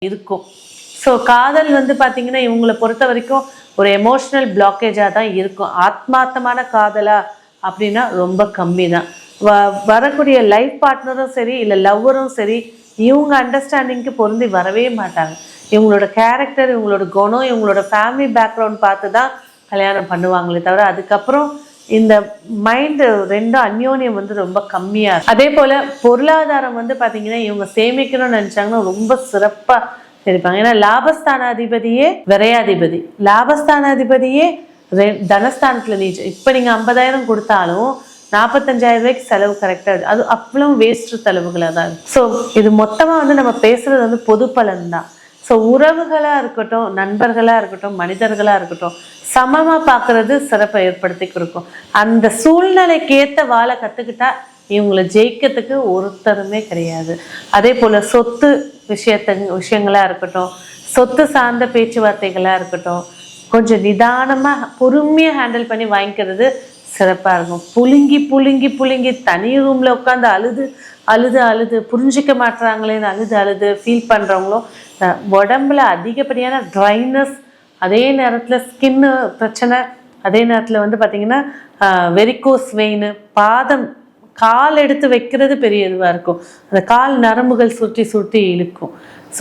இருக்கும். ஸோ காதல் வந்து பார்த்தீங்கன்னா இவங்களை பொறுத்த வரைக்கும் ஒரு எமோஷ்னல் பிளாக்கேஜாக தான் இருக்கும். ஆத்மார்த்தமான காதலா அப்படின்னா ரொம்ப கம்மி தான். வரக்கூடிய லைஃப் பார்ட்னரும் சரி இல்லை லவ்வரும் சரி இவங்க அண்டர்ஸ்டாண்டிங்க்கு பொருந்தி வரவே மாட்டாங்க. இவங்களோட கேரக்டர், இவங்களோட குணம், இவங்களோட ஃபேமிலி பேக்ரவுண்ட் பார்த்து தான் கல்யாணம் பண்ணுவாங்களே தவிர அதுக்கப்புறம் இந்த மைண்டு ரெண்டும் அந்யோன்யம் வந்து ரொம்ப கம்மியாக இருக்கும். அதே போல் பொருளாதாரம் வந்து பார்த்தீங்கன்னா இவங்க சேமிக்கணும்னு நினச்சாங்கன்னா ரொம்ப சிறப்பாக இருப்பாங்க. ஏன்னா லாபஸ்தானாதிபதியே விரையாதிபதி, லாபஸ்தானாதிபதியே தனஸ்தானத்தில் நீச்சு. இப்போ நீங்கள் 50,000 கொடுத்தாலும் 45,000 ரூபாய்க்கு செலவு கரெக்டாக, அது அவ்வளோ வேஸ்ட் செலவுகளாக தான் இருக்கும். ஸோ இது மொத்தமாக வந்து நம்ம பேசுறது வந்து பொது பலன் தான். ஸோ உறவுகளாக இருக்கட்டும், நண்பர்களாக இருக்கட்டும், மனிதர்களாக இருக்கட்டும், சமமாக பார்க்கறது சிறப்பை ஏற்படுத்தி கொடுக்கும். அந்த சூழ்நிலைக்கு ஏற்ற வாழை கற்றுக்கிட்டா இவங்களை ஜெயிக்கிறதுக்கு ஒருத்தருமே கிடையாது. அதே போல் சொத்து விஷயங்களாக இருக்கட்டும், சொத்து சார்ந்த பேச்சுவார்த்தைகளாக இருக்கட்டும், கொஞ்சம் நிதானமாக பொறுமையாக ஹேண்டில் பண்ணி வாங்கிக்கிறது சிறப்பாக இருக்கும். புழுங்கி புழுங்கி புழுங்கி தனி ரூமில் உட்காந்து அழுது அழுது அழுது புரிஞ்சிக்க மாட்டுறாங்களேன்னு அழுது அழுது ஃபீல் பண்ணுறவங்களும் உடம்புல அதிகப்படியான ட்ரைனஸ், அதே நேரத்தில் ஸ்கின்னு பிரச்சனை, அதே நேரத்தில் வந்து பார்த்திங்கன்னா வெரிகோஸ் வெயின், பாதம் கால் எடுத்து வைக்கிறது பெரிய இதுவாக இருக்கும். அந்த கால் நரம்புகள் சுற்றி சுற்றி இழுக்கும்.